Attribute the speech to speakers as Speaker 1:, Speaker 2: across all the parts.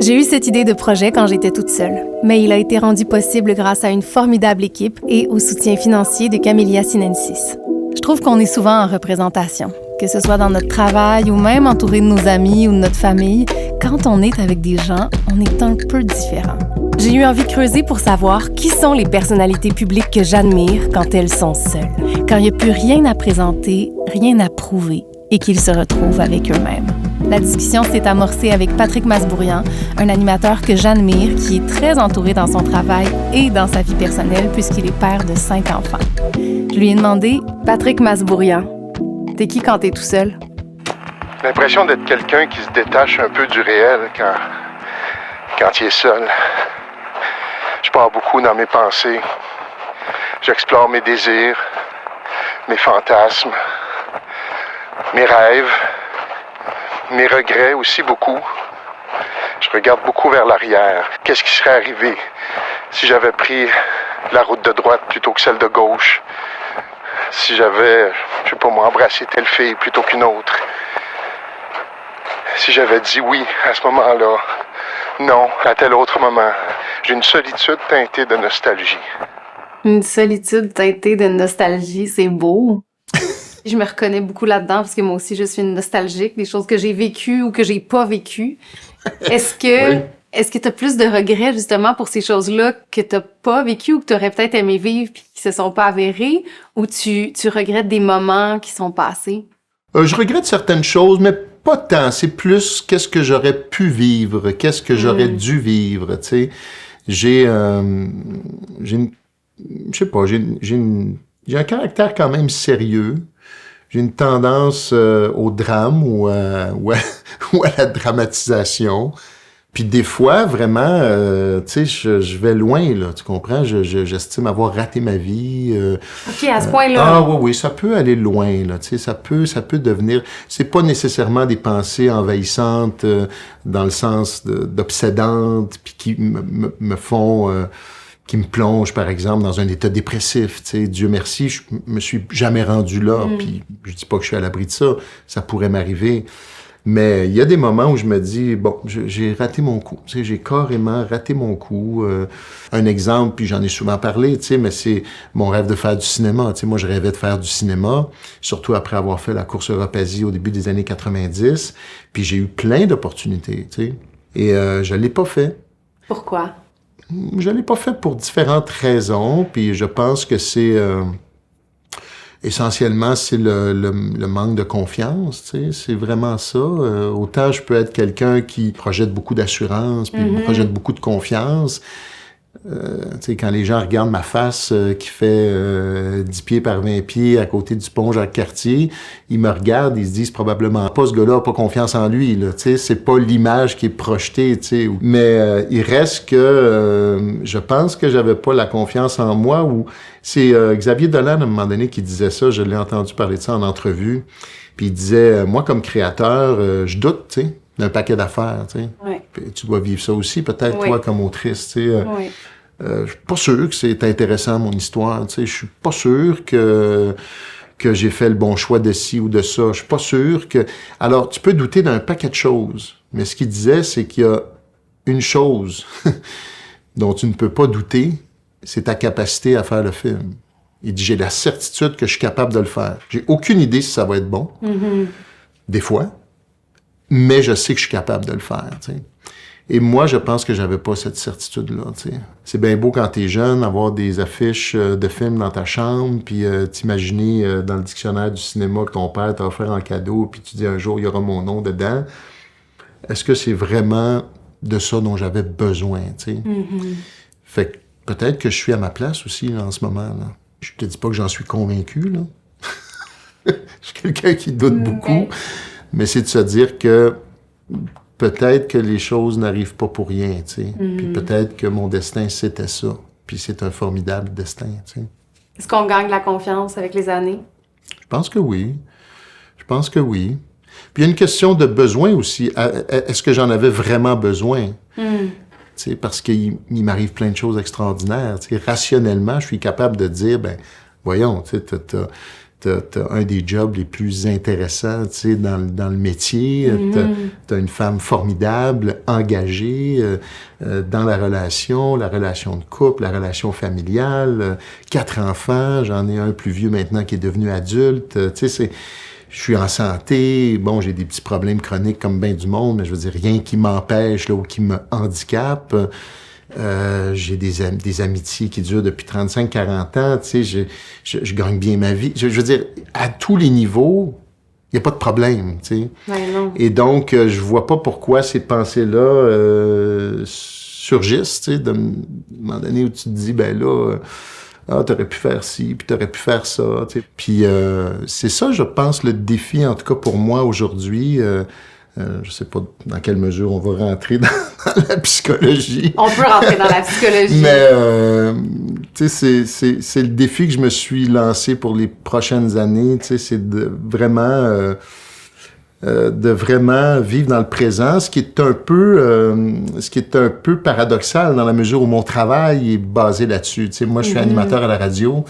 Speaker 1: J'ai eu cette idée de projet quand j'étais toute seule, mais il a été rendu possible grâce à une formidable équipe et au soutien financier de Camellia Sinensis. Je trouve qu'on est souvent en représentation, que ce soit dans notre travail ou même entouré de nos amis ou de notre famille. Quand on est avec des gens, on est un peu différent. J'ai eu envie de creuser pour savoir qui sont les personnalités publiques que j'admire quand elles sont seules, quand il n'y a plus rien à présenter, rien à prouver et qu'ils se retrouvent avec eux-mêmes. La discussion s'est amorcée avec Patrick Masbourian, un animateur que j'admire, qui est très entouré dans son travail et dans sa vie personnelle puisqu'il est père de 5 enfants. Je lui ai demandé, Patrick Masbourian, t'es qui quand t'es tout seul?
Speaker 2: L'impression d'être quelqu'un qui se détache un peu du réel quand il est seul. Je pars beaucoup dans mes pensées. J'explore mes désirs, mes fantasmes, mes rêves, mes regrets aussi beaucoup. Je regarde beaucoup vers l'arrière. Qu'est-ce qui serait arrivé si j'avais pris la route de droite plutôt que celle de gauche? Si j'avais, je sais pas moi, embrassé telle fille plutôt qu'une autre? Si j'avais dit oui à ce moment-là, non à tel autre moment. J'ai une solitude teintée de nostalgie.
Speaker 1: Une solitude teintée de nostalgie, c'est beau. Je me reconnais beaucoup là-dedans parce que moi aussi, je suis une nostalgique des choses que j'ai vécues ou que j'ai pas vécues. Est-ce que tu as plus de regrets justement pour ces choses-là que tu n'as pas vécues ou que tu aurais peut-être aimé vivre puis qui se sont pas avérées, ou tu regrettes des moments qui sont passés?
Speaker 3: Je regrette certaines choses, mais pas tant. C'est plus qu'est-ce que j'aurais pu vivre, qu'est-ce que j'aurais dû vivre, tu sais. J'ai un caractère quand même sérieux. J'ai une tendance au drame ou à la dramatisation. Puis des fois, vraiment, tu sais, je vais loin, là, tu comprends? J'estime avoir raté ma vie.
Speaker 1: OK, à ce point-là.
Speaker 3: Ah oui, ça peut aller loin, là, tu sais, ça peut devenir... C'est pas nécessairement des pensées envahissantes dans le sens d'obsédantes, puis qui me font... qui me plongent, par exemple, dans un état dépressif, tu sais. Dieu merci, je me suis jamais rendu là, puis je dis pas que je suis à l'abri de ça, ça pourrait m'arriver. Mais il y a des moments où je me dis, bon, j'ai raté mon coup, tu sais, j'ai carrément raté mon coup. Un exemple, puis j'en ai souvent parlé, tu sais, mais c'est mon rêve de faire du cinéma. Tu sais, moi, je rêvais de faire du cinéma, surtout après avoir fait la course Europe-Asie au début des années 90, puis j'ai eu plein d'opportunités, tu sais, et je l'ai pas fait.
Speaker 1: Pourquoi?
Speaker 3: Je l'ai pas fait pour différentes raisons, puis je pense que c'est... essentiellement, c'est le manque de confiance, tu sais, c'est vraiment ça. Autant je peux être quelqu'un qui projette beaucoup d'assurance, puis projette beaucoup de confiance. Tu sais, quand les gens regardent ma face qui fait 10 pieds par 20 pieds à côté du pont Jacques-Cartier, ils me regardent, ils se disent probablement pas, ce gars-là a pas confiance en lui, là, tu sais, c'est pas l'image qui est projetée, tu sais. Mais il reste que je pense que j'avais pas la confiance en moi, ou c'est Xavier Dolan à un moment donné qui disait ça, je l'ai entendu parler de ça en entrevue, puis il disait, moi comme créateur, je doute, tu sais, d'un paquet d'affaires, tu sais.
Speaker 1: Oui.
Speaker 3: Puis tu dois vivre ça aussi, peut-être, toi, comme autrice, tu sais.
Speaker 1: Oui.
Speaker 3: Je suis pas sûr que c'est intéressant, mon histoire, tu sais. Je suis pas sûr que j'ai fait le bon choix de ci ou de ça. Je suis pas sûr que... Alors, tu peux douter d'un paquet de choses, mais ce qu'il disait, c'est qu'il y a une chose dont tu ne peux pas douter, c'est ta capacité à faire le film. Il dit, j'ai la certitude que je suis capable de le faire. J'ai aucune idée si ça va être bon, des fois, mais je sais que je suis capable de le faire, tu sais. Et moi, je pense que j'avais pas cette certitude-là, tu sais. C'est bien beau quand t'es jeune, avoir des affiches de films dans ta chambre, puis t'imaginer dans le dictionnaire du cinéma que ton père t'a offert en cadeau, puis tu dis un jour, il y aura mon nom dedans. Est-ce que c'est vraiment de ça dont j'avais besoin, tu sais? Fait que peut-être que je suis à ma place aussi, là, en ce moment, là. Je te dis pas que j'en suis convaincu, là. Je suis quelqu'un qui doute beaucoup, mais c'est de se dire que peut-être que les choses n'arrivent pas pour rien, tu sais. Puis peut-être que mon destin, c'était ça. Puis c'est un formidable destin, tu sais.
Speaker 1: Est-ce qu'on gagne la confiance avec les années?
Speaker 3: Je pense que oui. Je pense que oui. Puis il y a une question de besoin aussi. Est-ce que j'en avais vraiment besoin? Tu sais, parce qu'il m'arrive plein de choses extraordinaires. Tu sais, rationnellement, je suis capable de dire, ben, voyons, tu sais, t'as un des jobs les plus intéressants, tu sais, dans le métier. T'as une femme formidable, engagée dans la relation de couple, la relation familiale, 4 enfants, j'en ai un plus vieux maintenant qui est devenu adulte. Tu sais, je suis en santé, bon, j'ai des petits problèmes chroniques comme bien du monde, mais je veux dire, rien qui m'empêche là, ou qui me handicape. J'ai des amitiés qui durent depuis 35-40 ans, tu sais, je gagne bien ma vie. Je veux dire, à tous les niveaux, il n'y a pas de problème, tu sais.
Speaker 1: Ouais, non.
Speaker 3: Et donc, je vois pas pourquoi ces pensées-là surgissent, tu sais, de un moment donné où tu te dis, ben là, t'aurais pu faire ci, puis t'aurais pu faire ça, tu sais. Puis c'est ça, je pense, le défi, en tout cas pour moi aujourd'hui. Je sais pas dans quelle mesure on va rentrer dans la psychologie.
Speaker 1: On peut rentrer dans la psychologie.
Speaker 3: Mais, tu sais, c'est le défi que je me suis lancé pour les prochaines années, tu sais, c'est de vraiment vivre dans le présent, ce qui est un peu paradoxal dans la mesure où mon travail est basé là-dessus. Tu sais, moi, je suis animateur à la radio,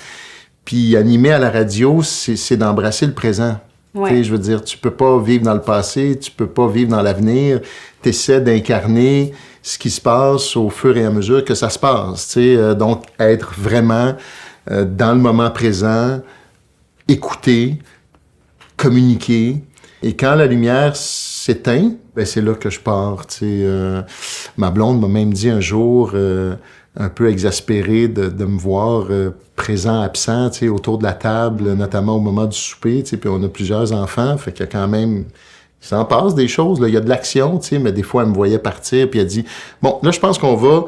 Speaker 3: puis animer à la radio, c'est d'embrasser le présent. Ouais. Tu sais, je veux dire, tu peux pas vivre dans le passé, tu peux pas vivre dans l'avenir. T'essaies d'incarner ce qui se passe au fur et à mesure que ça se passe. Tu sais, donc être vraiment dans le moment présent, écouter, communiquer. Et quand la lumière s'éteint, ben c'est là que je pars. Tu sais, ma blonde m'a même dit un jour, un peu exaspérée de me voir présent, absent, tu sais, autour de la table, notamment au moment du souper, tu sais, puis on a plusieurs enfants, fait qu'il y a quand même... Il s'en passe des choses, là, il y a de l'action, tu sais, mais des fois, elle me voyait partir, puis elle dit, bon, là, je pense qu'on va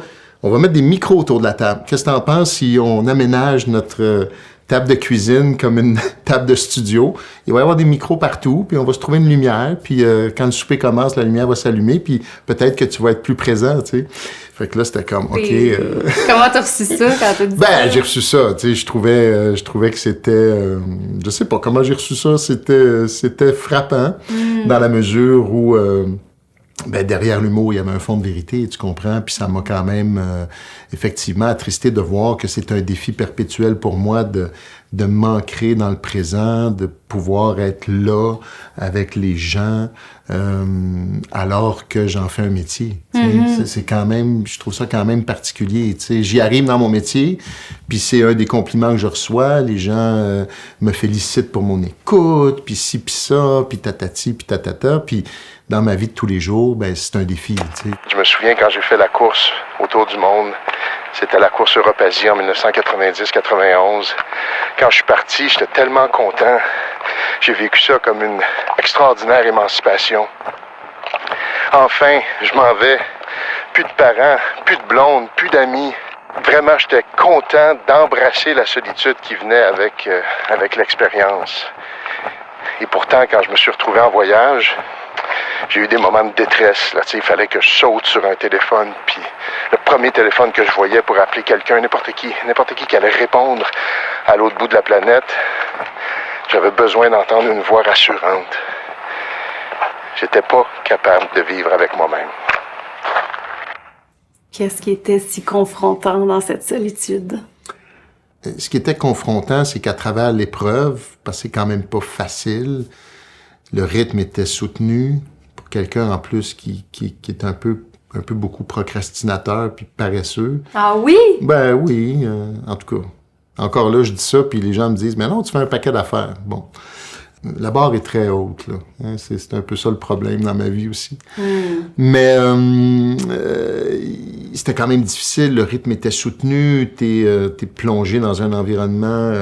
Speaker 3: mettre des micros autour de la table. Qu'est-ce que t'en penses si on aménage notre table de cuisine comme une table de studio? Il va y avoir des micros partout, puis on va se trouver une lumière, puis quand le souper commence, la lumière va s'allumer, puis peut-être que tu vas être plus présent, tu sais. Fait que là, c'était comme, OK...
Speaker 1: Comment t'as reçu ça quand t'as dit ça?
Speaker 3: Ben, j'ai reçu ça, tu sais, je trouvais que c'était... je sais pas comment j'ai reçu ça, c'était frappant, dans la mesure où... ben, derrière l'humour, il y avait un fond de vérité, tu comprends? Puis ça m'a quand même, effectivement, attristé de voir que c'est un défi perpétuel pour moi de m'ancrer dans le présent, de pouvoir être là avec les gens, alors que j'en fais un métier. C'est quand même, je trouve ça quand même particulier. Tu sais, j'y arrive dans mon métier, puis c'est un des compliments que je reçois. Les gens me félicitent pour mon écoute, puis ci, puis ça, puis tatati, puis tatata, puis dans ma vie de tous les jours, ben c'est un défi, tu sais.
Speaker 2: Je me souviens quand j'ai fait la course autour du monde, c'était la course Europe-Asie en 1990-91. Quand je suis parti, j'étais tellement content. J'ai vécu ça comme une extraordinaire émancipation. Enfin, je m'en vais. Plus de parents, plus de blondes, plus d'amis. Vraiment, j'étais content d'embrasser la solitude qui venait avec l'expérience. Et pourtant, quand je me suis retrouvé en voyage, j'ai eu des moments de détresse. Là, il fallait que je saute sur un téléphone, puis le premier téléphone que je voyais pour appeler quelqu'un, n'importe qui allait répondre à l'autre bout de la planète, j'avais besoin d'entendre une voix rassurante. J'étais pas capable de vivre avec moi-même.
Speaker 1: Qu'est-ce qui était si confrontant dans cette solitude?
Speaker 3: Ce qui était confrontant, c'est qu'à travers l'épreuve, parce que c'est quand même pas facile, le rythme était soutenu. Pour quelqu'un, en plus, qui est un peu beaucoup procrastinateur puis paresseux.
Speaker 1: Ah oui?
Speaker 3: Ben oui, en tout cas. Encore là, je dis ça, puis les gens me disent « Mais non, tu fais un paquet d'affaires. » Bon. La barre est très haute, là. Hein, c'est un peu ça le problème dans ma vie aussi. Mais c'était quand même difficile. Le rythme était soutenu. T'es plongé dans un environnement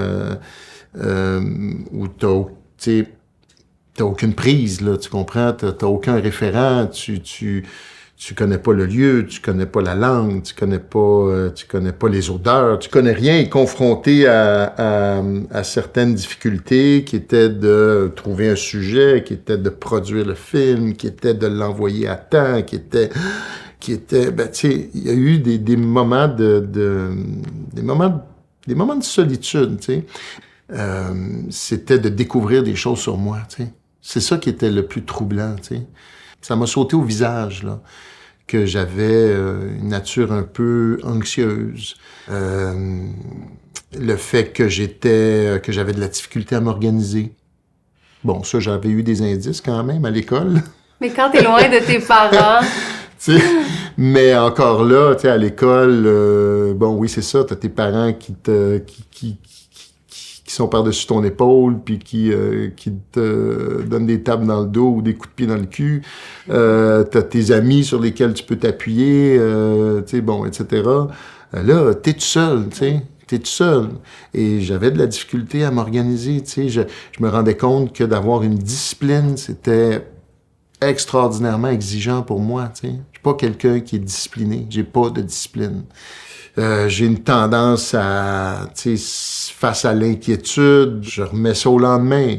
Speaker 3: où t'as aucune prise, là, tu comprends? T'as aucun référent. Tu connais pas le lieu, tu connais pas la langue, tu connais pas les odeurs, tu connais rien. Et confronté à certaines difficultés qui étaient de trouver un sujet, qui étaient de produire le film, qui étaient de l'envoyer à temps, qui étaient, ben, tu sais, il y a eu des moments des moments de solitude, tu sais. C'était de découvrir des choses sur moi, tu sais. C'est ça qui était le plus troublant, tu sais. Ça m'a sauté au visage, là, que j'avais une nature un peu anxieuse. Le fait que j'avais de la difficulté à m'organiser. Bon, ça, j'avais eu des indices quand même à l'école.
Speaker 1: Mais quand t'es loin de tes parents...
Speaker 3: T'sais, mais encore là, à l'école, bon, oui, c'est ça, t'as tes parents qui sont par-dessus ton épaule, puis qui te donnent des tapes dans le dos ou des coups de pied dans le cul. T'as tes amis sur lesquels tu peux t'appuyer, bon, etc. Là, t'es tout seul, t'es tout seul. Et j'avais de la difficulté à m'organiser, je me rendais compte que d'avoir une discipline, c'était extraordinairement exigeant pour moi, Je suis pas quelqu'un qui est discipliné, j'ai pas de discipline. J'ai une tendance à, face à l'inquiétude, je remets ça au lendemain.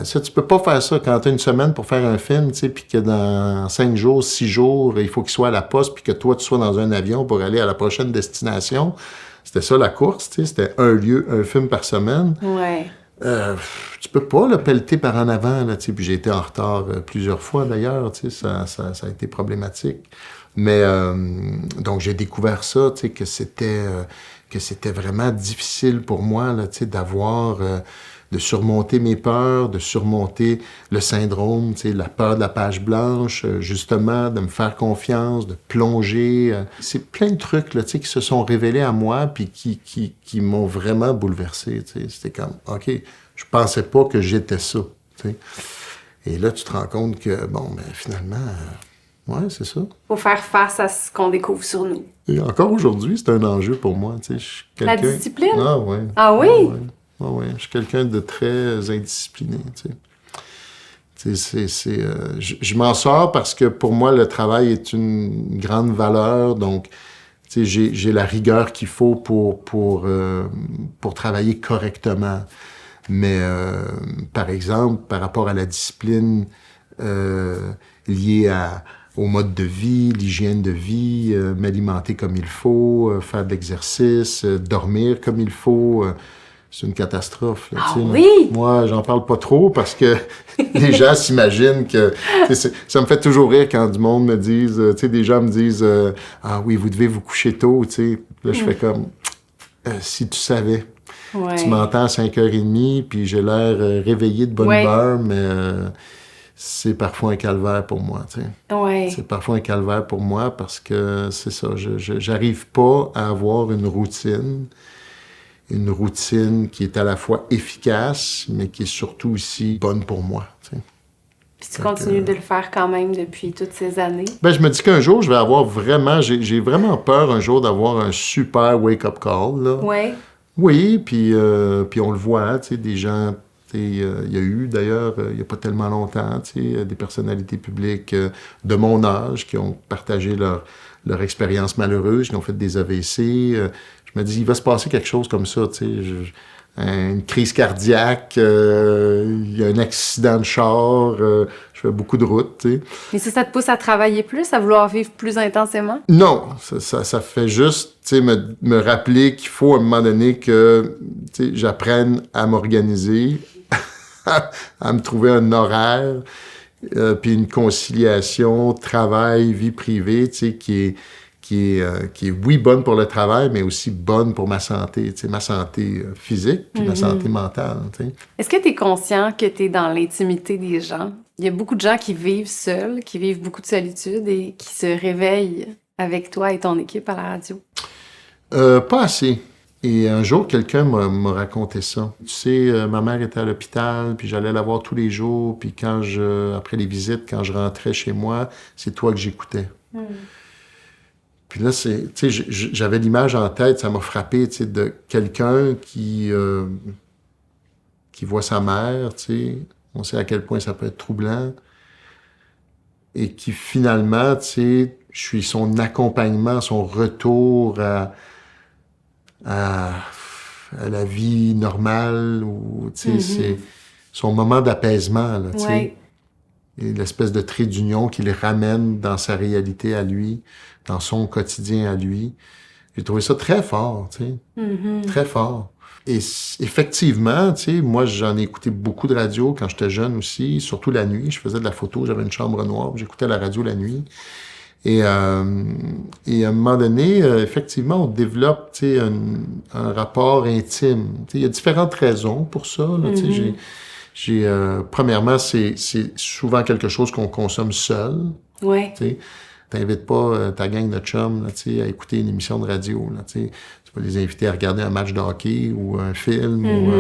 Speaker 3: Ça, tu peux pas faire ça quand t'as une semaine pour faire un film, puis que dans 5 jours, 6 jours, il faut qu'il soit à la poste, puis que toi, tu sois dans un avion pour aller à la prochaine destination. C'était ça, la course, c'était un film par semaine.
Speaker 1: Ouais.
Speaker 3: Tu peux pas le pelleter par en avant, puis j'ai été en retard plusieurs fois, d'ailleurs, ça a été problématique. Mais donc j'ai découvert ça, que c'était vraiment difficile pour moi là, de surmonter mes peurs, de surmonter le syndrome, la peur de la page blanche, justement, de me faire confiance, de plonger. C'est plein de trucs là, qui se sont révélés à moi puis qui m'ont vraiment bouleversé. C'était comme, OK, je pensais pas que j'étais ça. T'sais. Et là, tu te rends compte que, bon, ben finalement... ouais, c'est ça.
Speaker 1: Faut faire face à ce qu'on découvre sur nous.
Speaker 3: Et encore aujourd'hui, c'est un enjeu pour moi.
Speaker 1: La discipline?
Speaker 3: Ah oui.
Speaker 1: Ah oui?
Speaker 3: Ah oui. Je suis quelqu'un de très indiscipliné. Je m'en sors parce que pour moi, le travail est une grande valeur. Donc, j'ai la rigueur qu'il faut pour travailler correctement. Mais, par exemple, par rapport à la discipline liée au mode de vie, l'hygiène de vie, m'alimenter comme il faut, faire de l'exercice, dormir comme il faut. C'est une catastrophe. Là,
Speaker 1: oui?
Speaker 3: Moi, j'en parle pas trop parce que les gens s'imaginent que... Ça me fait toujours rire quand du monde me dise... des gens me disent « Ah oui, vous devez vous coucher tôt. » Là, je fais comme... si tu savais.
Speaker 1: Ouais.
Speaker 3: Tu m'entends à 5h30, puis j'ai l'air réveillé de bonne humeur, mais... c'est parfois un calvaire pour moi,
Speaker 1: Ouais.
Speaker 3: C'est parfois un calvaire pour moi parce que c'est ça, j'arrive pas à avoir une routine qui est à la fois efficace, mais qui est surtout aussi bonne pour moi,
Speaker 1: Puis tu continues de le faire quand même depuis toutes ces années?
Speaker 3: Ben, je me dis qu'un jour, je vais avoir vraiment... J'ai vraiment peur un jour d'avoir un super wake-up call, là.
Speaker 1: Ouais.
Speaker 3: Oui, puis on le voit, des gens... Il y a eu, d'ailleurs, il n'y a pas tellement longtemps, des personnalités publiques de mon âge qui ont partagé leur expérience malheureuse, qui ont fait des AVC. Je me dis, il va se passer quelque chose comme ça, une crise cardiaque, il y a un accident de char, je fais beaucoup de route,
Speaker 1: Mais ça te pousse à travailler plus, à vouloir vivre plus intensément?
Speaker 3: Non, ça fait juste, me rappeler qu'il faut à un moment donné que, j'apprenne à m'organiser, à me trouver un horaire, puis une conciliation travail, vie privée, qui est, oui, bonne pour le travail, mais aussi bonne pour ma santé physique, puis ma santé mentale.
Speaker 1: Est-ce que tu es conscient que tu es dans l'intimité des gens? Il y a beaucoup de gens qui vivent seuls, qui vivent beaucoup de solitude et qui se réveillent avec toi et ton équipe à la radio.
Speaker 3: Pas assez. Et un jour, quelqu'un m'a raconté ça. Tu sais, ma mère était à l'hôpital, puis j'allais la voir tous les jours, puis après les visites, quand je rentrais chez moi, c'est toi que j'écoutais. Puis là, j'avais l'image en tête, ça m'a frappé, de quelqu'un qui voit sa mère, on sait à quel point ça peut être troublant, et qui finalement, je suis son accompagnement, son retour à la vie normale, ou, c'est son moment d'apaisement, là,
Speaker 1: Ouais.
Speaker 3: Et l'espèce de trait d'union qui le ramène dans sa réalité à lui, dans son quotidien à lui. J'ai trouvé ça très fort, très fort. Et effectivement, moi, j'en ai écouté beaucoup de radio quand j'étais jeune aussi, surtout la nuit. Je faisais de la photo, j'avais une chambre noire, j'écoutais la radio la nuit. Et Et à un moment donné, effectivement, on développe, tu sais, un rapport intime. Tu sais, il y a différentes raisons pour ça, là, tu sais, premièrement, c'est souvent quelque chose qu'on consomme seul.
Speaker 1: Ouais.
Speaker 3: Tu sais, t'invites pas ta gang de chums, là, tu sais, à écouter une émission de radio, là, tu sais. Tu vas les inviter à regarder un match de hockey ou un film ou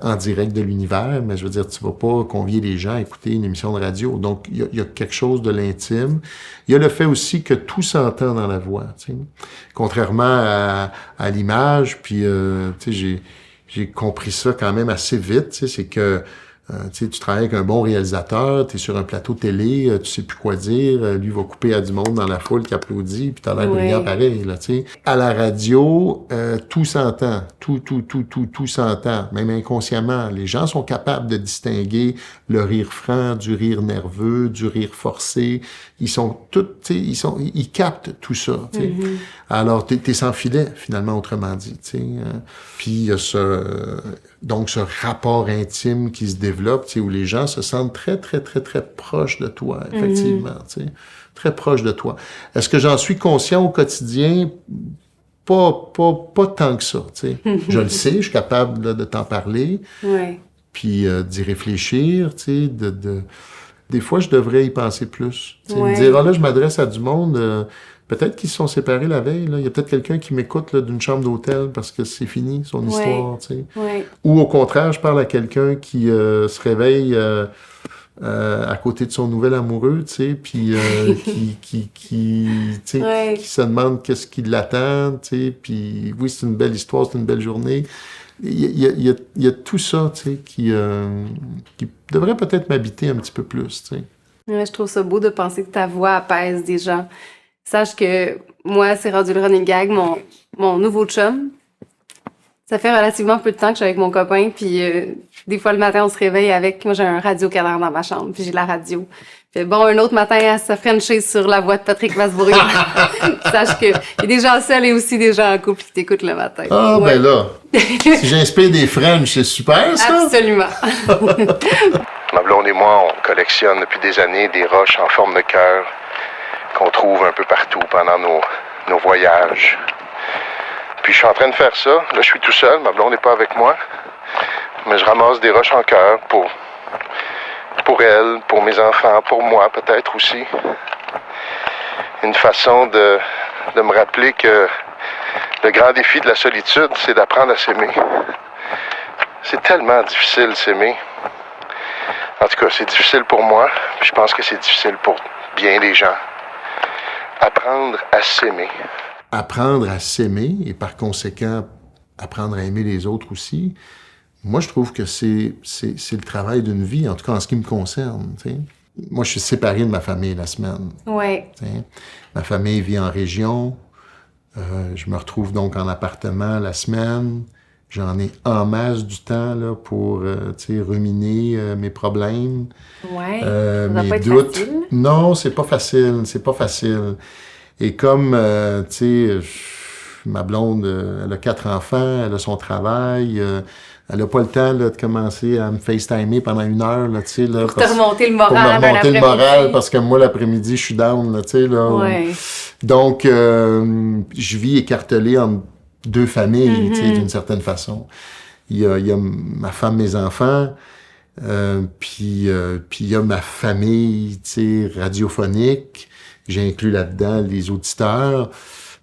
Speaker 3: en direct de l'univers, mais je veux dire, tu vas pas convier les gens à écouter une émission de radio. Donc, il y a quelque chose de l'intime. Il y a le fait aussi que tout s'entend dans la voix, tu sais. Contrairement à l'image, puis, tu sais, j'ai compris ça quand même assez vite, tu sais, c'est que tu travailles avec un bon réalisateur, tu es sur un plateau télé, tu sais plus quoi dire, lui va couper à du monde dans la foule qui applaudit, puis t'as l'air brillant pareil, là, tu sais. À la radio, tout s'entend, tout s'entend, même inconsciemment. Les gens sont capables de distinguer le rire franc du rire nerveux, du rire forcé. Ils sont tous, tu sais, ils captent tout ça, tu sais. Alors, t'es sans filet, finalement, autrement dit, tu sais. Puis il y a donc ce rapport intime qui se développe, tu sais, où les gens se sentent très proches de toi, effectivement, tu sais, très proches de toi. Est-ce que j'en suis conscient au quotidien? Pas tant que ça, tu sais. Je le sais, je suis capable là, de t'en parler, puis d'y réfléchir, tu sais, des fois, je devrais y penser plus. Me dire, là, je m'adresse à du monde... peut-être qu'ils se sont séparés la veille. Là. Il y a peut-être quelqu'un qui m'écoute là, d'une chambre d'hôtel parce que c'est fini, son histoire. Tu sais. Ou au contraire, je parle à quelqu'un qui se réveille à côté de son nouvel amoureux, tu sais, puis qui se demande qu'est-ce qui l'attend. Tu sais, puis oui, c'est une belle histoire, c'est une belle journée. Il y a tout ça, tu sais, qui devrait peut-être m'habiter un petit peu plus. Tu sais.
Speaker 1: Ouais, je trouve ça beau de penser que ta voix apaise des gens. Sache que moi, c'est rendu le running gag, mon nouveau chum. Ça fait relativement peu de temps que je suis avec mon copain, puis des fois le matin, on se réveille avec... Moi, j'ai un radio-canard dans ma chambre, puis j'ai la radio. Puis bon, un autre matin, elle se frenchait sur la voix de Patrick Masbourion. Sache qu'il y a des gens seuls et aussi des gens en couple qui t'écoutent le matin.
Speaker 3: Ah, ben là, si j'inspire des French, c'est super, ça?
Speaker 1: Absolument.
Speaker 2: Ma blonde et moi, on collectionne depuis des années des roches en forme de cœur qu'on trouve un peu partout pendant nos voyages. Puis je suis en train de faire ça. Là, je suis tout seul, ma blonde n'est pas avec moi. Mais je ramasse des roches en cœur pour elle, pour mes enfants, pour moi peut-être aussi. Une façon de me rappeler que le grand défi de la solitude, c'est d'apprendre à s'aimer. C'est tellement difficile s'aimer. En tout cas, c'est difficile pour moi. Puis je pense que c'est difficile pour bien des gens. Apprendre à s'aimer.
Speaker 3: Apprendre à s'aimer et par conséquent, apprendre à aimer les autres aussi, moi, je trouve que c'est le travail d'une vie, en tout cas en ce qui me concerne. T'sais. Moi, je suis séparé de ma famille la semaine.
Speaker 1: Oui.
Speaker 3: Ma famille vit en région. Je me retrouve donc en appartement la semaine. J'en ai en masse du temps là, pour ruminer mes problèmes, mes doutes. Facile. Non, c'est pas facile. Et comme, ma blonde, elle a 4 enfants, elle a son travail, elle a pas le temps là, de commencer à me FaceTimer pendant 1 heure. Là,
Speaker 1: pour te remonter le moral.
Speaker 3: Pour me remonter le moral, parce que moi, l'après-midi, je suis down. Là, là,
Speaker 1: ouais.
Speaker 3: Donc, je vis écartelé entre 2 familles, d'une certaine façon. Il y a ma femme, mes enfants, puis il y a ma famille, radiophonique. J'inclus là-dedans les auditeurs.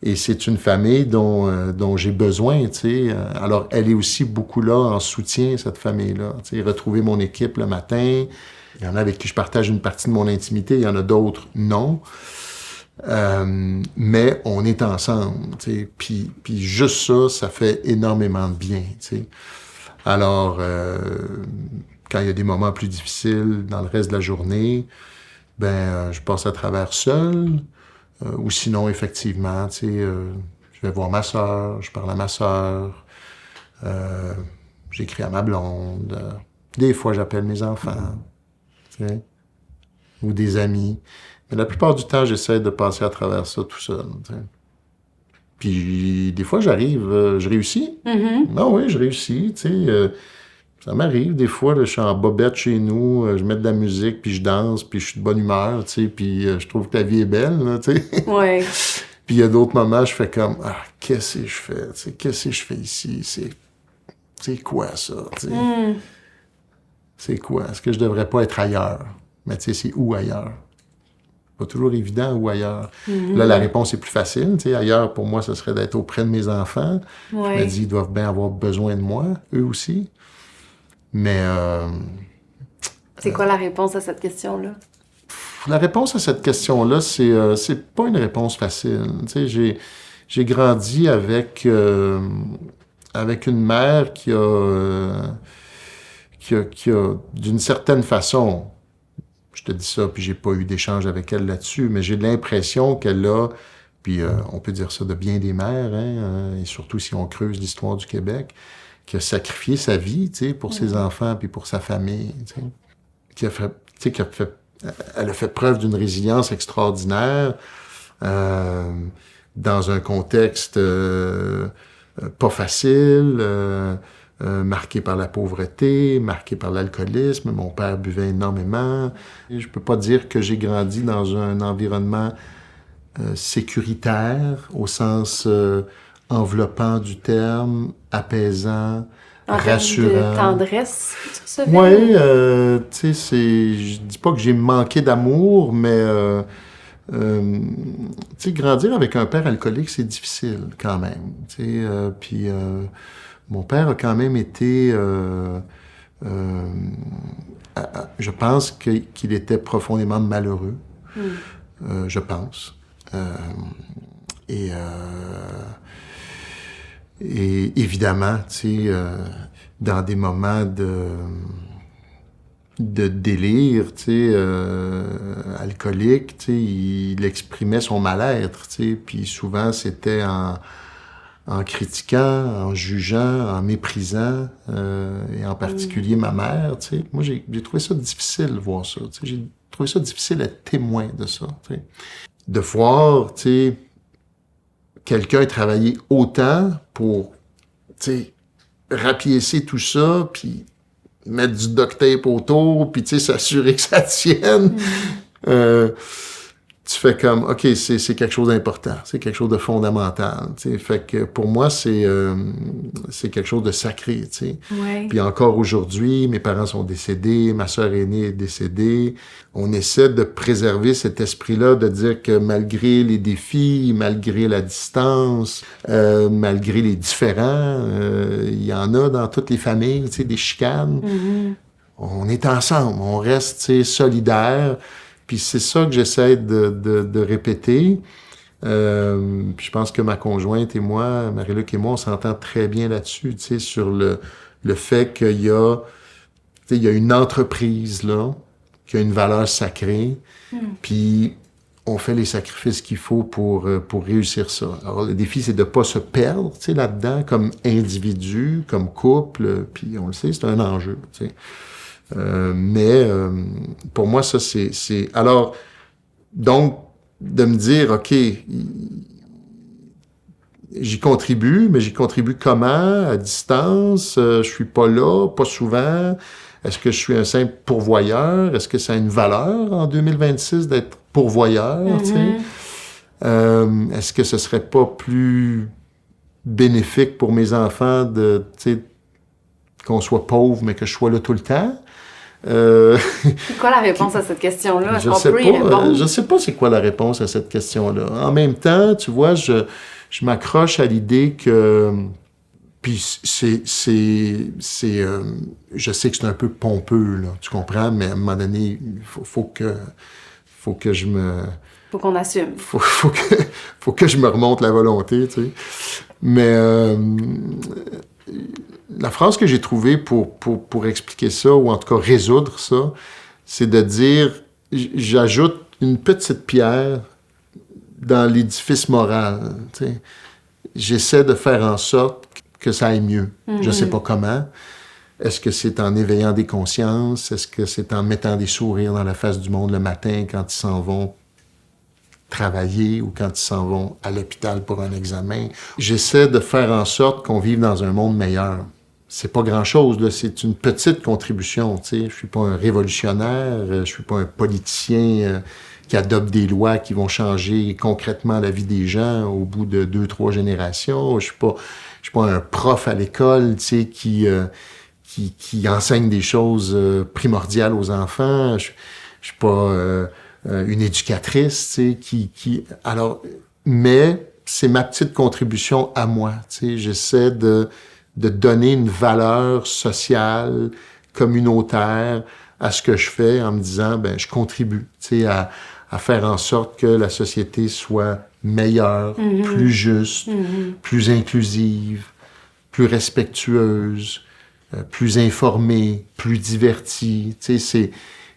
Speaker 3: Et c'est une famille dont j'ai besoin, Alors, elle est aussi beaucoup là en soutien, cette famille-là. Retrouver mon équipe le matin. Il y en a avec qui je partage une partie de mon intimité. Il y en a d'autres, non. Mais on est ensemble, puis juste ça fait énormément de bien, Alors, quand il y a des moments plus difficiles dans le reste de la journée, je passe à travers seul, ou sinon, effectivement, je vais voir ma sœur, je parle à ma sœur, j'écris à ma blonde, des fois j'appelle mes enfants, ou des amis. Mais la plupart du temps, j'essaie de passer à travers ça tout seul. Puis des fois, j'arrive, je réussis. Non, oui, je réussis, ça m'arrive. Des fois, là, je suis en bobette chez nous, je mets de la musique, puis je danse, puis je suis de bonne humeur, puis je trouve que la vie est belle, là,
Speaker 1: Ouais.
Speaker 3: Puis il y a d'autres moments, je fais comme, ah, qu'est-ce que je fais? T'sais, qu'est-ce que je fais ici? C'est quoi ça? C'est quoi? Est-ce que je devrais pas être ailleurs? Mais tu sais, c'est où ailleurs? Pas toujours évident où ailleurs. Là, la réponse est plus facile. Tu sais, ailleurs, pour moi, ce serait d'être auprès de mes enfants.
Speaker 1: Ouais.
Speaker 3: Je me dis, ils doivent bien avoir besoin de moi, eux aussi. Mais
Speaker 1: C'est quoi la réponse à cette question-là?
Speaker 3: la réponse à cette question-là, c'est pas une réponse facile. Tu sais, j'ai grandi avec une mère qui a d'une certaine façon, je te dis ça, puis j'ai pas eu d'échange avec elle là-dessus, mais j'ai l'impression qu'elle a, puis on peut dire ça de bien des mères, et surtout si on creuse l'histoire du Québec, qui a sacrifié sa vie, tu sais, pour ses enfants puis pour sa famille, tu sais, elle a fait preuve d'une résilience extraordinaire dans un contexte pas facile, marqué par la pauvreté, marqué par l'alcoolisme. Mon père buvait énormément. Et je peux pas dire que j'ai grandi dans un environnement sécuritaire, au sens enveloppant du terme, apaisant, rassurant.
Speaker 1: De tendresse, tout ça?
Speaker 3: Oui, tu sais, je dis pas que j'ai manqué d'amour, mais tu sais, grandir avec un père alcoolique, c'est difficile quand même. Tu sais, puis mon père a quand même été, je pense qu'il était profondément malheureux. Je pense. Et évidemment, tu sais, dans des moments de délire, tu sais, alcoolique, tu sais, il exprimait son mal-être, tu sais, puis souvent c'était en critiquant, en jugeant, en méprisant, et en particulier ma mère, tu sais. Moi, j'ai trouvé ça difficile de voir ça, tu sais. J'ai trouvé ça difficile d'être témoin de ça, tu sais. De voir, tu sais, quelqu'un travailler autant pour, tu sais, rapiécer tout ça, puis mettre du duct tape autour, puis, tu sais, s'assurer que ça tienne. Tu fais comme, OK, c'est quelque chose d'important, c'est quelque chose de fondamental, tu sais. Fait que pour moi, c'est quelque chose de sacré, tu sais.
Speaker 1: Ouais.
Speaker 3: Puis encore aujourd'hui, mes parents sont décédés, ma sœur aînée est décédée. On essaie de préserver cet esprit-là, de dire que malgré les défis, malgré la distance, malgré les différends, il y en a dans toutes les familles, tu sais, des chicanes. On est ensemble, on reste, tu sais, solidaires. Puis c'est ça que j'essaie de répéter. Puis je pense que ma conjointe et moi, Marie-Luc et moi, on s'entend très bien là-dessus, tu sais, sur le fait qu'il y a, tu sais, il y a une entreprise, là, qui a une valeur sacrée, puis on fait les sacrifices qu'il faut pour réussir ça. Alors, le défi, c'est de pas se perdre, tu sais, là-dedans, comme individu, comme couple, puis on le sait, c'est un enjeu, tu sais. Mais pour moi, ça, c'est... Alors, donc, de me dire, OK, j'y contribue, mais j'y contribue comment? À distance? Je suis pas là, pas souvent. Est-ce que je suis un simple pourvoyeur? Est-ce que ça a une valeur en 2026 d'être pourvoyeur, tu sais? Est-ce que ce serait pas plus bénéfique pour mes enfants de, tu sais, qu'on soit pauvre, mais que je sois là tout le temps?
Speaker 1: C'est quoi la réponse à cette question-là? Est-ce qu'on peut y répondre?
Speaker 3: Je sais pas c'est quoi la réponse à cette question-là. En même temps, tu vois, je m'accroche à l'idée que... Puis je sais que c'est un peu pompeux, là, tu comprends? Mais à un moment donné, il faut que je me...
Speaker 1: Faut qu'on assume.
Speaker 3: Faut que je me remonte la volonté, tu sais. Mais la phrase que j'ai trouvée pour expliquer ça, ou en tout cas résoudre ça, c'est de dire, j'ajoute une petite pierre dans l'édifice moral, tu sais. J'essaie de faire en sorte que ça aille mieux. Je sais pas comment. Est-ce que c'est en éveillant des consciences? Est-ce que c'est en mettant des sourires dans la face du monde le matin quand ils s'en vont travailler ou quand ils s'en vont à l'hôpital pour un examen? J'essaie de faire en sorte qu'on vive dans un monde meilleur. C'est pas grand-chose, là. C'est une petite contribution, tu sais. Je suis pas un révolutionnaire, je suis pas un politicien qui adoptent des lois qui vont changer concrètement la vie des gens au bout de 2-3 générations. Je suis pas un prof à l'école, tu sais, qui enseigne des choses primordiales aux enfants. Je suis pas une éducatrice, tu sais, alors, mais c'est ma petite contribution à moi, tu sais. J'essaie de donner une valeur sociale, communautaire à ce que je fais en me disant, ben, je contribue, tu sais, à faire en sorte que la société soit meilleure, plus juste, plus inclusive, plus respectueuse, plus informée, plus divertie, tu sais,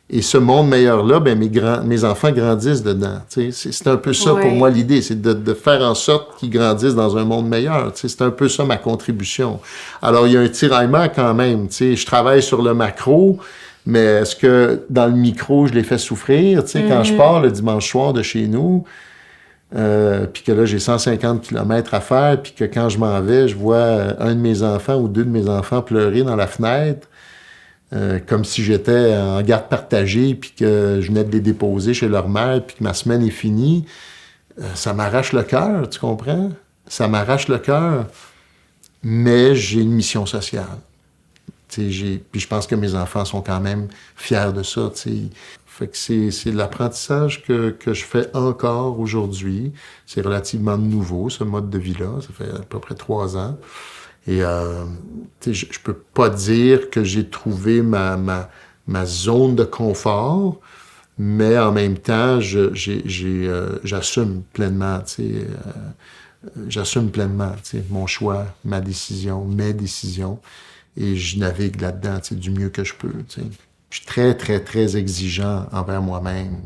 Speaker 3: et ce monde meilleur-là, ben mes enfants grandissent dedans. C'est un peu ça pour moi l'idée, c'est de faire en sorte qu'ils grandissent dans un monde meilleur. C'est un peu ça ma contribution. Alors, il y a un tiraillement quand même. Je travaille sur le macro, mais est-ce que dans le micro, je les fais souffrir? Quand je pars le dimanche soir de chez nous, puis que là, j'ai 150 km à faire, puis que quand je m'en vais, je vois un de mes enfants ou deux de mes enfants pleurer dans la fenêtre, comme si j'étais en garde partagée, puis que je venais de les déposer chez leur mère, puis que ma semaine est finie, ça m'arrache le cœur, tu comprends? Ça m'arrache le cœur, mais j'ai une mission sociale. Puis je pense que mes enfants sont quand même fiers de ça. Fait que c'est l'apprentissage que je fais encore aujourd'hui. C'est relativement nouveau, ce mode de vie-là. Ça fait à peu près 3 ans. Et je peux pas dire que j'ai trouvé ma zone de confort, mais en même temps, j'assume pleinement, j'assume pleinement mon choix, ma décision, mes décisions, et je navigue là-dedans du mieux que je peux. Je suis très, très, très exigeant envers moi-même,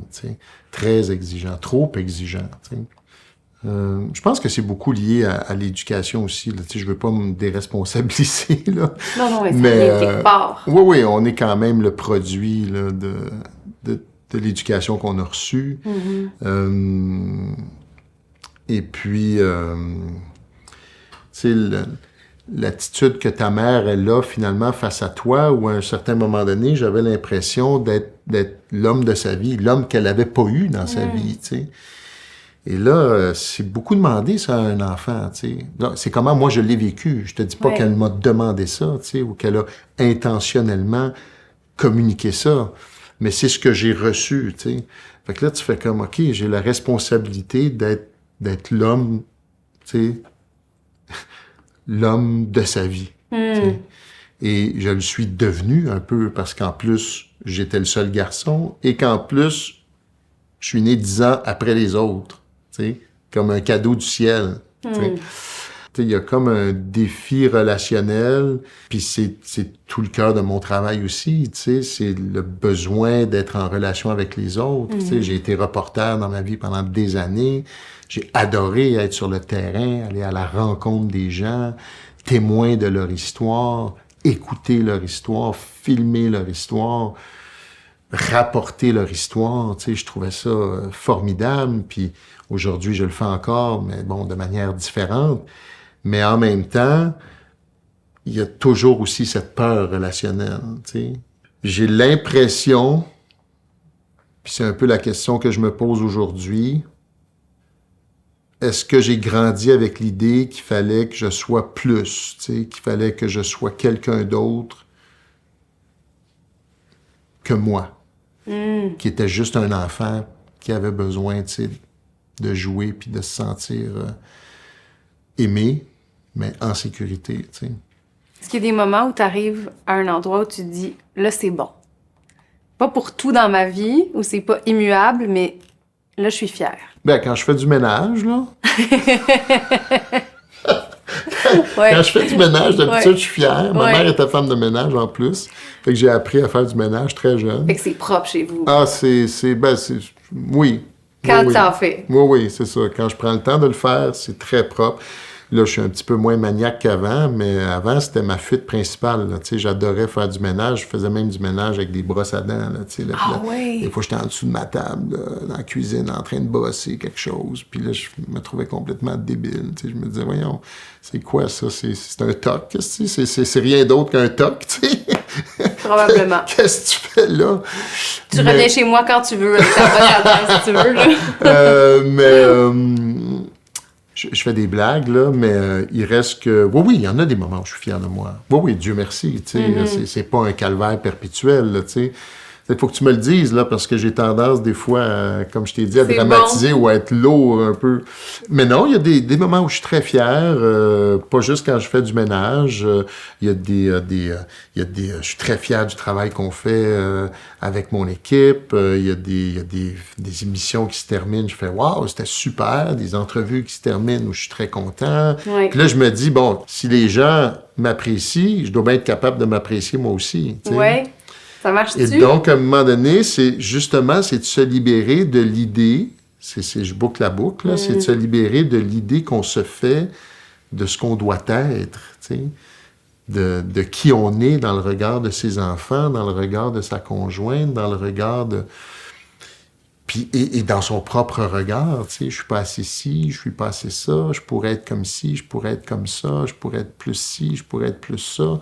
Speaker 3: très exigeant, trop exigeant. Je pense que c'est beaucoup lié à l'éducation aussi. Là. Je veux pas me déresponsabiliser. Là.
Speaker 1: Non, mais ça vient quelque part.
Speaker 3: Oui, on est quand même le produit là, de l'éducation qu'on a reçue. Et puis, l'attitude que ta mère, elle a finalement face à toi, où à un certain moment donné, j'avais l'impression d'être l'homme de sa vie, l'homme qu'elle avait pas eu dans sa vie, tu sais. Et là, c'est beaucoup demandé, ça, à un enfant, tu sais. C'est comment moi je l'ai vécu. Je te dis pas qu'elle m'a demandé ça, tu sais, ou qu'elle a intentionnellement communiqué ça. Mais c'est ce que j'ai reçu, tu sais. Fait que là, tu fais comme, OK, j'ai la responsabilité d'être l'homme, tu sais, l'homme de sa vie. Tu sais. Et je le suis devenu un peu parce qu'en plus, j'étais le seul garçon et qu'en plus, je suis né 10 ans après les autres. T'sais, comme un cadeau du ciel. Il y a comme un défi relationnel, puis c'est tout le cœur de mon travail aussi. C'est le besoin d'être en relation avec les autres. J'ai été reporter dans ma vie pendant des années. J'ai adoré être sur le terrain, aller à la rencontre des gens, témoin de leur histoire, écouter leur histoire, filmer leur histoire, rapporter leur histoire. Je trouvais ça formidable, puis aujourd'hui, je le fais encore, mais bon, de manière différente. Mais en même temps, il y a toujours aussi cette peur relationnelle, t'sais. J'ai l'impression, puis c'est un peu la question que je me pose aujourd'hui, est-ce que j'ai grandi avec l'idée qu'il fallait que je sois plus, qu'il fallait que je sois quelqu'un d'autre que moi, qui était juste un enfant qui avait besoin, de jouer puis de se sentir aimé, mais en sécurité, tu sais.
Speaker 1: Est-ce qu'il y a des moments où tu arrives à un endroit où tu te dis, là, c'est bon. Pas pour tout dans ma vie, où c'est pas immuable, mais là, je suis fière.
Speaker 3: Ben, quand je fais du ménage, là... Quand je fais du ménage, d'habitude, je suis fière. Ma mère était femme de ménage, en plus. Fait que j'ai appris à faire du ménage très jeune.
Speaker 1: Fait que c'est propre chez vous.
Speaker 3: Ah, oui.
Speaker 1: Quand t'en fais.
Speaker 3: Oui, c'est ça. Quand je prends le temps de le faire, c'est très propre. Là, je suis un petit peu moins maniaque qu'avant, mais avant, c'était ma fuite principale. Là. J'adorais faire du ménage. Je faisais même du ménage avec des brosses à dents. Là, des fois, j'étais en dessous de ma table, là, dans la cuisine, en train de brosser quelque chose. Puis là, je me trouvais complètement débile. Je me disais, voyons, c'est quoi ça? C'est un toc, c'est rien d'autre qu'un toc, tu sais.
Speaker 1: probablement.
Speaker 3: Qu'est-ce que tu fais là?
Speaker 1: Tu reviens chez moi quand tu veux, avec ta bonne adresse, si tu veux, là.
Speaker 3: Je fais des blagues, là, mais il reste que... Oui, il y en a des moments où je suis fier de moi. Oui, Dieu merci, tu sais, c'est pas un calvaire perpétuel, là, tu sais. Il faut que tu me le dises, là, parce que j'ai tendance, des fois, comme je t'ai dit, à dramatiser ou à être lourd un peu. Mais non, il y a des moments où je suis très fier, pas juste quand je fais du ménage. Il y a je suis très fier du travail qu'on fait avec mon équipe. Il y a des émissions qui se terminent, je fais « Wow, c'était super! » Des entrevues qui se terminent où je suis très content.
Speaker 1: Oui.
Speaker 3: Puis là, je me dis, bon, si les gens m'apprécient, je dois bien être capable de m'apprécier moi aussi.
Speaker 1: Oui. Ça marche-tu?
Speaker 3: Et donc, à un moment donné, c'est de se libérer de l'idée, je boucle la boucle, là, c'est de se libérer de l'idée qu'on se fait de ce qu'on doit être, tu sais, de qui on est dans le regard de ses enfants, dans le regard de sa conjointe, dans le regard de... Puis, et dans son propre regard, tu sais, je suis pas assez ci, je suis pas assez ça, je pourrais être comme ci, je pourrais être comme ça, je pourrais être plus ci, je pourrais être plus ça.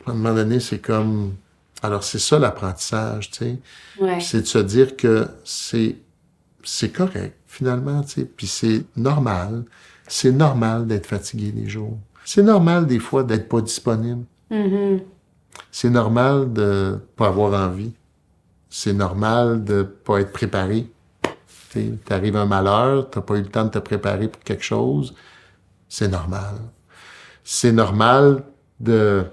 Speaker 3: À un moment donné, c'est comme... Alors, c'est ça l'apprentissage, tu sais.
Speaker 1: Ouais.
Speaker 3: C'est de se dire que c'est correct, finalement, tu sais. Puis c'est normal. C'est normal d'être fatigué des jours. C'est normal, des fois, d'être pas disponible.
Speaker 1: Mm-hmm.
Speaker 3: C'est normal de pas avoir envie. C'est normal de pas être préparé. Tu t'arrives un malheur, t'as pas eu le temps de te préparer pour quelque chose. C'est normal. C'est normal de...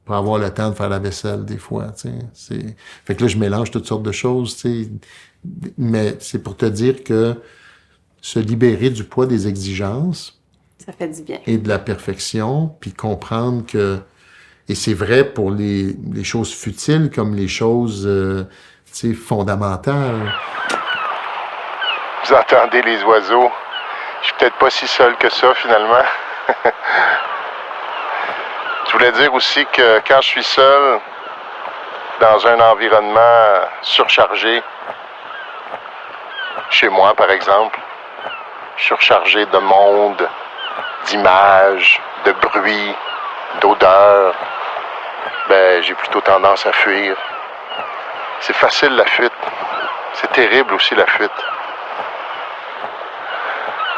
Speaker 3: pas avoir le temps de faire la vaisselle, des fois, tu sais. Fait que là, je mélange toutes sortes de choses, tu sais. Mais c'est pour te dire que se libérer du poids des exigences...
Speaker 1: Ça fait du bien.
Speaker 3: Et de la perfection, puis comprendre que... Et c'est vrai pour les choses futiles comme les choses, tu sais, fondamentales.
Speaker 2: Vous entendez les oiseaux? Je suis peut-être pas si seul que ça, finalement. Je voulais dire aussi que quand je suis seul, dans un environnement surchargé, chez moi par exemple, surchargé de monde, d'images, de bruit, d'odeurs, ben j'ai plutôt tendance à fuir. C'est facile la fuite. C'est terrible aussi la fuite.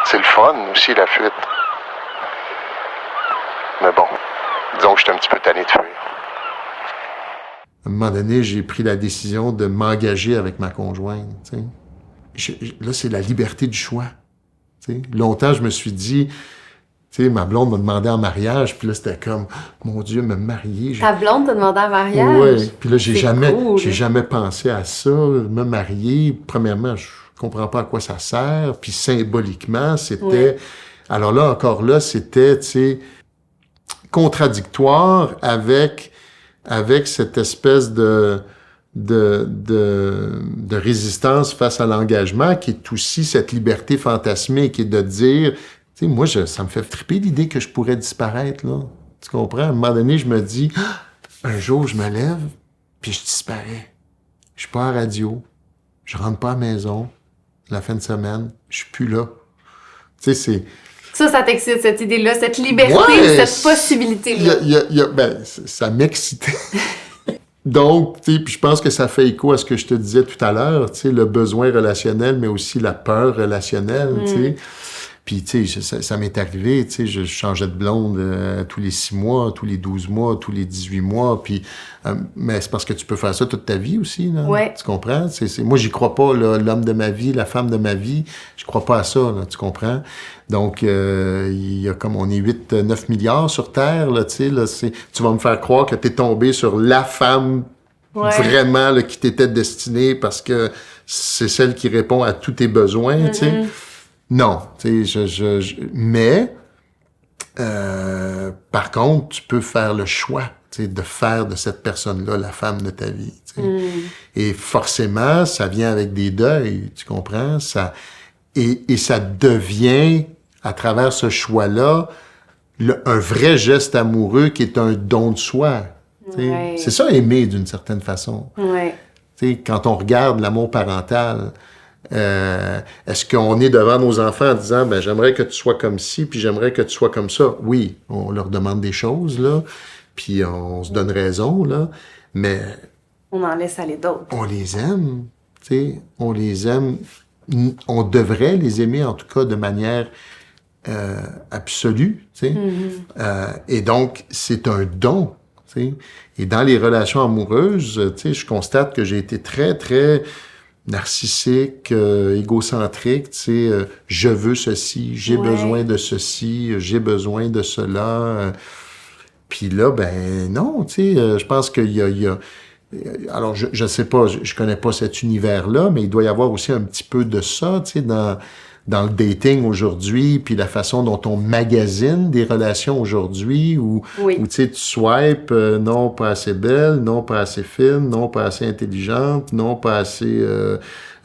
Speaker 2: C'est le fun aussi la fuite. Mais bon. Disons que je suis un petit peu tanné de fuir.
Speaker 3: À un moment donné, j'ai pris la décision de m'engager avec ma conjointe. Là, c'est la liberté du choix. T'sais. Longtemps, je me suis dit, ma blonde m'a demandé en mariage, puis là, c'était comme, mon Dieu, me marier.
Speaker 1: Ta blonde t'a demandé en mariage?
Speaker 3: Oui, puis là, j'ai
Speaker 1: cool.
Speaker 3: jamais pensé à ça, me marier. Premièrement, je comprends pas à quoi ça sert, puis symboliquement, c'était... Ouais. Alors là, encore là, c'était, tu sais... contradictoire avec cette espèce de résistance face à l'engagement qui est aussi cette liberté fantasmée qui est de dire, tu sais, moi, ça me fait triper l'idée que je pourrais disparaître, là. Tu comprends? À un moment donné, je me dis, un jour, je me lève, puis je disparais. Je suis pas à la radio, je rentre pas à la maison, la fin de semaine, je suis plus là. Tu sais, c'est...
Speaker 1: Ça t'excite, cette idée-là, cette liberté, cette possibilité-là.
Speaker 3: Ben, ça m'excitait. Donc, tu sais, puis je pense que ça fait écho à ce que je te disais tout à l'heure, tu sais, le besoin relationnel, mais aussi la peur relationnelle, tu sais. Puis, tu sais, ça m'est arrivé, tu sais, je changeais de blonde tous les 6 mois, tous les 12 mois, tous les 18 mois, puis... mais c'est parce que tu peux faire ça toute ta vie aussi, là.
Speaker 1: Ouais.
Speaker 3: Tu comprends? Moi, j'y crois pas, là, l'homme de ma vie, la femme de ma vie, je crois pas à ça, là, tu comprends? Donc, il y a comme, on est 8-9 milliards sur Terre, là, tu sais, là, tu vas me faire croire que t'es tombé sur la femme vraiment, là, qui t'était destinée parce que c'est celle qui répond à tous tes besoins, tu sais. Non, tu sais, mais par contre, tu peux faire le choix, tu sais, de faire de cette personne-là la femme de ta vie, tu sais. Et forcément, ça vient avec des deuils, tu comprends? Et ça devient, à travers ce choix-là, un vrai geste amoureux qui est un don de soi. Ouais. C'est ça, aimer d'une certaine façon.
Speaker 1: Ouais.
Speaker 3: Tu sais, quand on regarde l'amour parental, est-ce qu'on est devant nos enfants en disant, ben j'aimerais que tu sois comme ci, puis j'aimerais que tu sois comme ça? Oui, on leur demande des choses, là. puis on se donne raison, là, mais...
Speaker 1: On en laisse aller d'autres.
Speaker 3: On les aime, tu sais, on les aime. On devrait les aimer, en tout cas, de manière absolue, tu sais. Et donc, c'est un don, tu sais. Et dans les relations amoureuses, tu sais, je constate que j'ai été très, très narcissique, égocentrique, tu sais. Je veux ceci, j'ai besoin de ceci, j'ai besoin de cela. Puis là, ben non, tu sais, je pense qu'il y a alors, je sais pas, je connais pas cet univers-là, mais il doit y avoir aussi un petit peu de ça, tu sais, dans le dating aujourd'hui, puis la façon dont on magasine des relations aujourd'hui, où tu sais, tu swipes, non, pas assez belle, non, pas assez fine, non, pas assez intelligente, non, pas assez...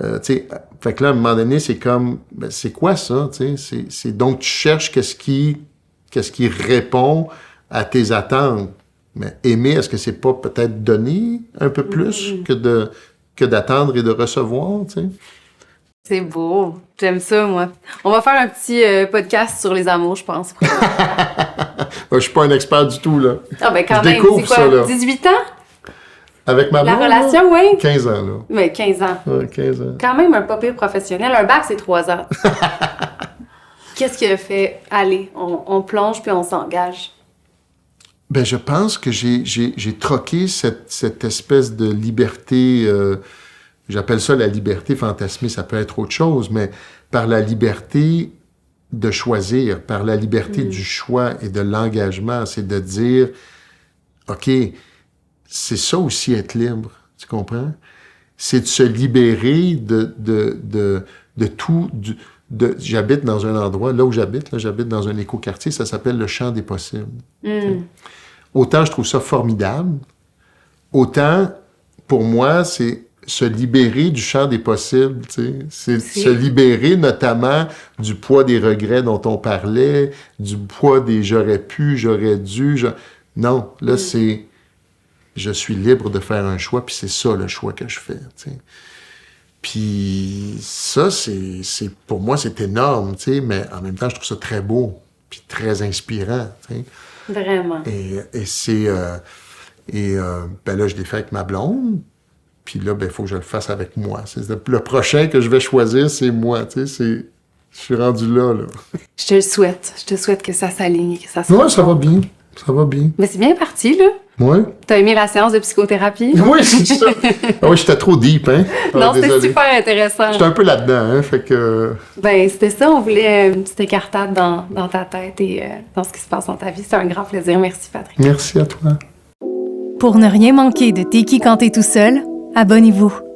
Speaker 3: tu sais, fait que là, à un moment donné, c'est comme, ben, c'est quoi ça, tu sais? C'est donc, tu cherches qu'est-ce qui répond à tes attentes. Mais aimer, est-ce que c'est pas peut-être donner un peu plus que d'attendre et de recevoir, tu sais?
Speaker 1: C'est beau. J'aime ça, moi. On va faire un petit podcast sur les amours, je pense.
Speaker 3: Je suis pas un expert du tout, là.
Speaker 1: Ah, ben quand
Speaker 3: je
Speaker 1: même,
Speaker 3: découvre
Speaker 1: c'est quoi,
Speaker 3: ça, là.
Speaker 1: 18 ans?
Speaker 3: Avec ma
Speaker 1: La
Speaker 3: blonde,
Speaker 1: relation, oui.
Speaker 3: 15 ans, là.
Speaker 1: Mais 15 ans.
Speaker 3: Ouais, 15 ans.
Speaker 1: Quand même un pas pire professionnel. Un bac, c'est 3 ans. Qu'est-ce qui a fait aller? On plonge puis on s'engage.
Speaker 3: Ben, je pense que j'ai troqué cette espèce de liberté, j'appelle ça la liberté fantasmée, ça peut être autre chose, mais par la liberté de choisir, par la liberté du choix et de l'engagement, c'est de dire, OK, c'est ça aussi être libre, tu comprends? C'est de se libérer de tout... J'habite dans un endroit, là où j'habite dans un écoquartier, ça s'appelle le champ des possibles. Autant je trouve ça formidable, autant, pour moi, c'est se libérer du champ des possibles, tu sais. C'est se libérer notamment du poids des regrets dont on parlait, du poids des j'aurais pu, j'aurais dû. Non, là, c'est je suis libre de faire un choix, puis c'est ça le choix que je fais, tu sais. Puis ça, c'est pour moi, c'est énorme, tu sais, mais en même temps, je trouve ça très beau, puis très inspirant, tu sais.
Speaker 1: Vraiment.
Speaker 3: Et c'est... ben là, je l'ai fait avec ma blonde, puis là, ben, il faut que je le fasse avec moi. C'est le prochain que je vais choisir, c'est moi, tu sais, je suis rendu là.
Speaker 1: Je te le souhaite. Je te souhaite que ça s'aligne, que ça se
Speaker 3: Ouais, ça va bien. Ça va bien.
Speaker 1: Mais c'est bien parti, là.
Speaker 3: Ouais.
Speaker 1: T'as aimé la séance de psychothérapie?
Speaker 3: Oui, c'est ça. Ah oui, j'étais trop deep, hein?
Speaker 1: Non, c'était super intéressant.
Speaker 3: J'étais un peu là-dedans, hein, fait que...
Speaker 1: Ben, c'était ça, on voulait une petite écartade dans ta tête et dans ce qui se passe dans ta vie. C'était un grand plaisir. Merci, Patrick.
Speaker 3: Merci à toi.
Speaker 1: Pour ne rien manquer de T'es qui quand t'es tout seul, abonnez-vous.